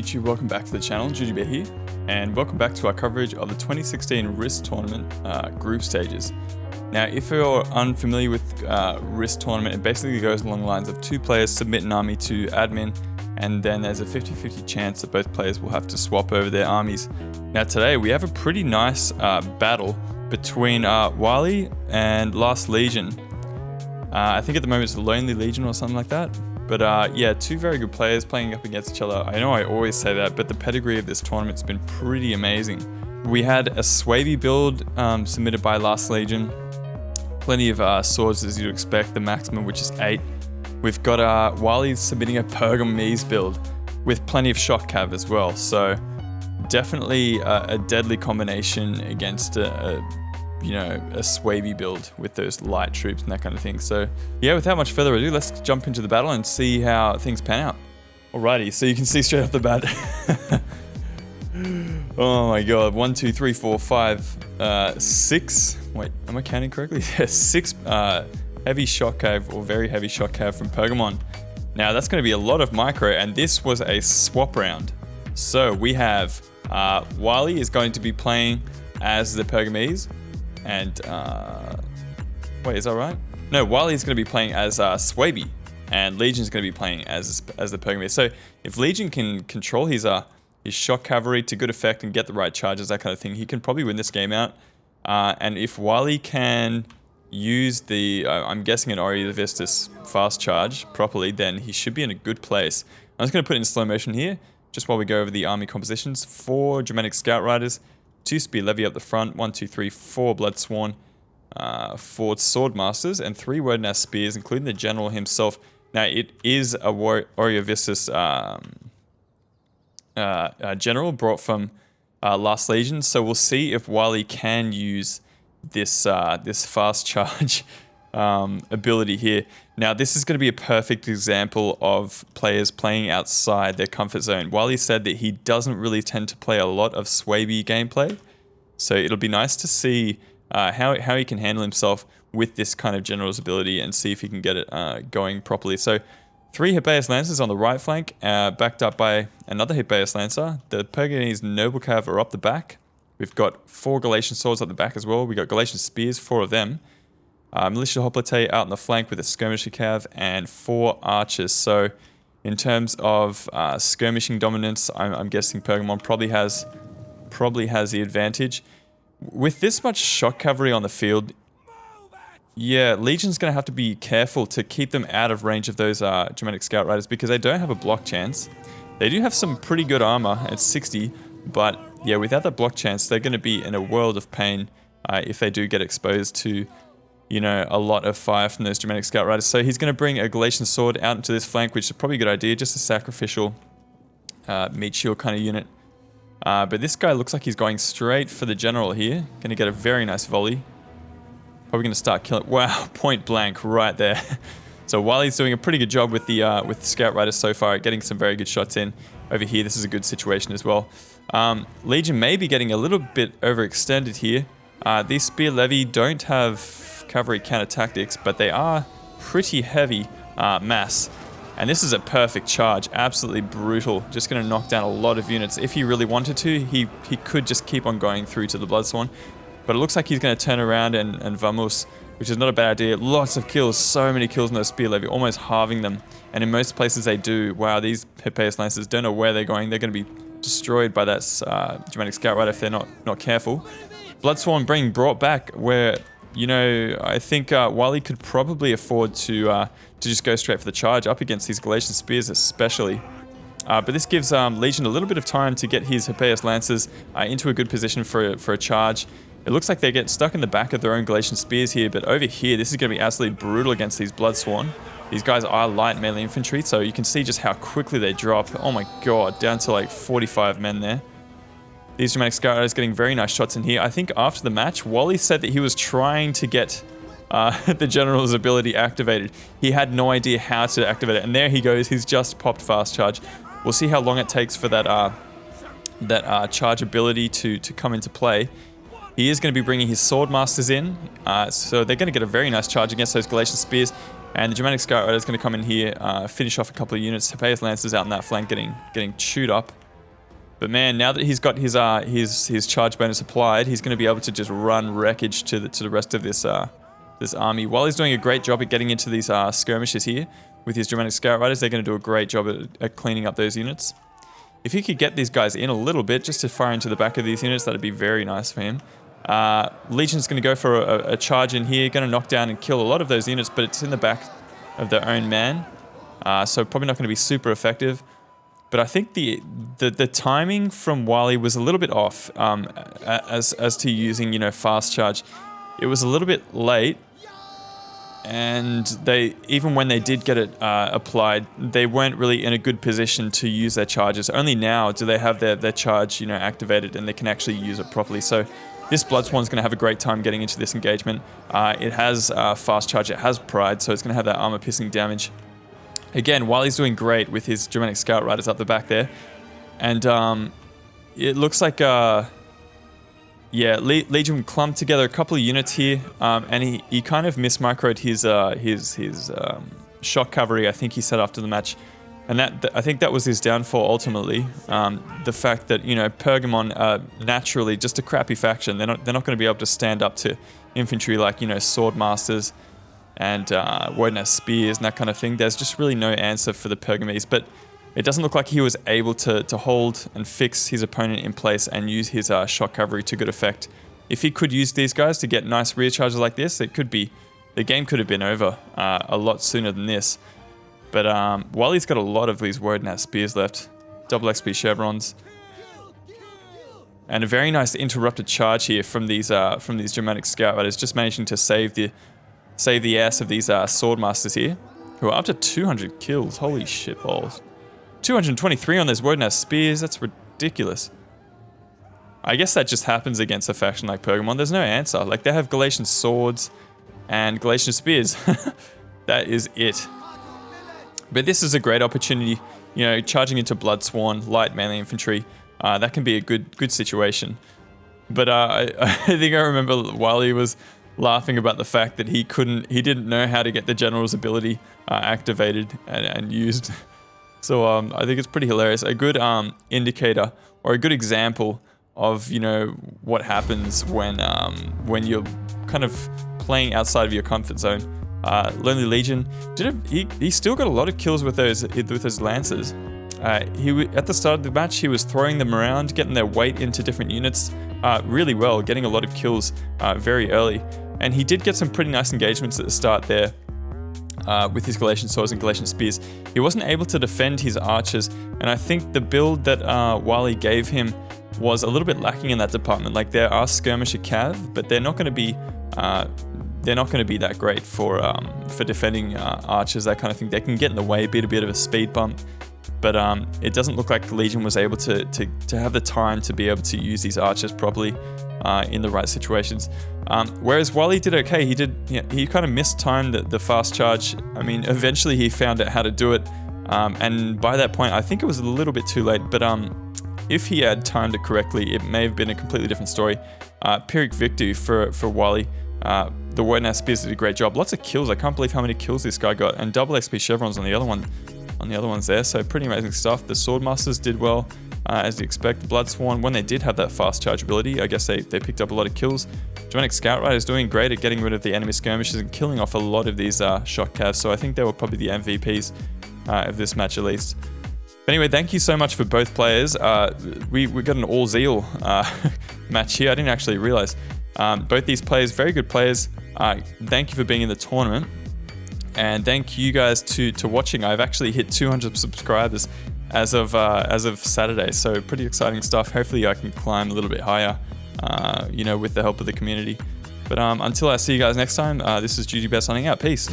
YouTube, welcome back to the channel, JudyBear here, and welcome back to our coverage of the 2016 Risk Tournament group stages. Now, if you're unfamiliar with Risk Tournament, it basically goes along the lines of two players submit an army to admin, and then there's a 50-50 chance that both players will have to swap over their armies. Now today, we have a pretty nice battle between Wily and Last Legion. I think at the moment it's the Lonely Legion or something like that. But yeah, two very good players playing up against each other. I know I always say that, but the pedigree of this tournament's been pretty amazing. We had a Swavey build submitted by Last Legion. Plenty of swords as you'd expect, the maximum which is 8. We've got Wily submitting a Pergamese build with plenty of shock cav as well. So definitely a deadly combination against a Swavey build with those light troops and that kind of thing. So yeah, without much further ado, let's jump into the battle and see how things pan out. Alrighty, so you can see straight off the bat. Oh my god, 1, 2, 3, 4, 5, 6. Wait, am I counting correctly? Yeah, 6 heavy shock cav or very heavy shock cav from Pergamon. Now that's going to be a lot of micro, and this was a swap round. So we have Wily is going to be playing as the Pergamese. And, wait, is that right? No, Wily's going to be playing as Swavey, and Legion's going to be playing as the Pergamese. So if Legion can control his shock cavalry to good effect and get the right charges, that kind of thing, he can probably win this game out. And if Wily can use the, I'm guessing an Ori the Vistus fast charge properly, then he should be in a good place. I'm just going to put it in slow motion here, just while we go over the army compositions. 4 Germanic Scout Riders, 2 Spear Levy up the front, 1, 2, 3, 4 Bloodsworn, 4 Swordmasters, and 3 Wodenaz Spears, including the General himself. Now, it is a Oriovistus General brought from Last Legion, so we'll see if Wily can use this fast charge ability here. Now, this is going to be a perfect example of players playing outside their comfort zone. Wily said that he doesn't really tend to play a lot of Swavey gameplay, so it'll be nice to see how he can handle himself with this kind of general's ability and see if he can get it going properly. So 3 Hippeus Lancers on the right flank, backed up by another Hippeus Lancer. The Pergamese Noble Cav are up the back. We've got 4 Galatian Swords up the back as well. We've got Galatian Spears, 4 of them. Militia Hoplite out in the flank with a Skirmisher Cav and 4 Archers. So in terms of skirmishing dominance, I'm guessing Pergamon probably has the advantage. With this much shock cavalry on the field, yeah, Legion's going to have to be careful to keep them out of range of those Germanic Scout Riders because they don't have a block chance. They do have some pretty good armor at 60, but yeah, without that block chance, they're going to be in a world of pain if they do get exposed to, you know, a lot of fire from those Germanic Scout Riders. So he's going to bring a Galatian Sword out into this flank, which is probably a good idea, just a sacrificial meat shield kind of unit. But this guy looks like he's going straight for the General here. Going to get a very nice volley. Probably going to start killing. Wow, point blank right there. So Wily's doing a pretty good job with the Scout Riders so far, getting some very good shots in. Over here, this is a good situation as well. Legion may be getting a little bit overextended here. These Spear Levy don't have cavalry counter tactics, but they are pretty heavy mass. And this is a perfect charge, absolutely brutal. Just going to knock down a lot of units. If he really wanted to, he could just keep on going through to the Bloodsworn. But it looks like he's going to turn around and vamos, which is not a bad idea. Lots of kills, so many kills in those Spear Levy, almost halving them. And in most places they do. Wow, these Hippeus Lancers don't know where they're going. They're going to be destroyed by that Germanic Scout Rider if they're not careful. Bloodsworn being brought back where, you know, I think Wily could probably afford to just go straight for the charge up against these Galatian Spears especially. But this gives Legion a little bit of time to get his Hippeus Lancers into a good position for a charge. It looks like they get stuck in the back of their own Galatian Spears here, but over here, this is going to be absolutely brutal against these Bloodsworn. These guys are light melee infantry, so you can see just how quickly they drop. Oh my god, down to like 45 men there. These Germanic Scout Riders getting very nice shots in here. I think after the match, Wily said that he was trying to get the General's ability activated. He had no idea how to activate it, and there he goes. He's just popped fast charge. We'll see how long it takes for that charge ability to come into play. He is going to be bringing his Swordmasters in, so they're going to get a very nice charge against those Galatian Spears. And the Germanic Scout Rider is going to come in here, finish off a couple of units. Hippeus Lancers out in that flank getting chewed up. But man, now that he's got his charge bonus applied, he's going to be able to just run wreckage to the rest of this army. While he's doing a great job at getting into these skirmishes here with his Germanic Scout Riders, they're going to do a great job at cleaning up those units. If he could get these guys in a little bit just to fire into the back of these units, that'd be very nice for him. Legion's going to go for a charge in here, going to knock down and kill a lot of those units, but it's in the back of their own man, so probably not going to be super effective. But I think the timing from Wily was a little bit off as to using, you know, fast charge. It was a little bit late, and even when they did get it applied, they weren't really in a good position to use their charges. Only now do they have their charge, you know, activated, and they can actually use it properly. So this Bloodsworn's going to have a great time getting into this engagement. It has fast charge, it has pride, so it's going to have that armor piercing damage. Again, Wily's doing great with his Germanic Scout Riders up the back there. And it looks like, yeah, Legion clumped together a couple of units here, and he kind of mismicroed his shock cavalry, I think he said after the match. And I think that was his downfall ultimately. The fact that, you know, Pergamon naturally just a crappy faction. They're not going to be able to stand up to infantry like, you know, sword masters and Wodeness spears and that kind of thing. There's just really no answer for the Pergamese, but it doesn't look like he was able to hold and fix his opponent in place and use his shock cavalry to good effect. If he could use these guys to get nice rear charges like this, the game could have been over a lot sooner than this. But Wily's got a lot of these Wodeness spears left, double XP chevrons, and a very nice interrupted charge here from these Germanic Scout Riders, just managing to save the ass of these Swordmasters here, who are up to 200 kills. Holy shit balls. 223 on those Wodeness spears, that's ridiculous. I guess that just happens against a faction like Pergamon. There's no answer. Like, they have Galatian swords and Galatian spears. That is it. But this is a great opportunity, you know, charging into Bloodsworn, light melee infantry. That can be a good situation. But I think I remember Wily was laughing about the fact that he didn't know how to get the general's ability activated and used. So I think it's pretty hilarious. A good indicator or a good example of, you know, what happens when you're kind of playing outside of your comfort zone. Lonely Legion he still got a lot of kills with those lancers. At the start of the match, he was throwing them around, getting their weight into different units really well, getting a lot of kills very early. And he did get some pretty nice engagements at the start there with his Galatian swords and Galatian spears. He wasn't able to defend his archers, and I think the build that Wily gave him was a little bit lacking in that department. Like, there are skirmisher cav, but they're not going to be that great for defending archers, that kind of thing. They can get in the way, be a bit of a speed bump, but it doesn't look like Legion was able to have the time to be able to use these archers properly in the right situations. Whereas Wily did okay. He kind of mistimed the fast charge. I mean, eventually he found out how to do it, and by that point, I think it was a little bit too late. But if he had timed it correctly, it may have been a completely different story. Pyrrhic victory for Wily. The Wodeness spears did a great job. Lots of kills. I can't believe how many kills this guy got, and double XP chevrons on the other one. On the other ones there, so pretty amazing stuff. The Swordmasters did well, as you expect. The Bloodsworn, when they did have that fast charge ability, I guess they picked up a lot of kills. Germanic Scout Riders doing great at getting rid of the enemy skirmishes and killing off a lot of these shock cavs, so I think they were probably the MVPs of this match at least. But anyway, thank you so much for both players. We got an all-zeal match here. I didn't actually realize. Both these players, very good players. Thank you for being in the tournament. And thank you guys to watching. I've actually hit 200 subscribers as of Saturday, so pretty exciting stuff. Hopefully I can climb a little bit higher, you know, with the help of the community. But until I see you guys next time, this is GGBear signing out. Peace.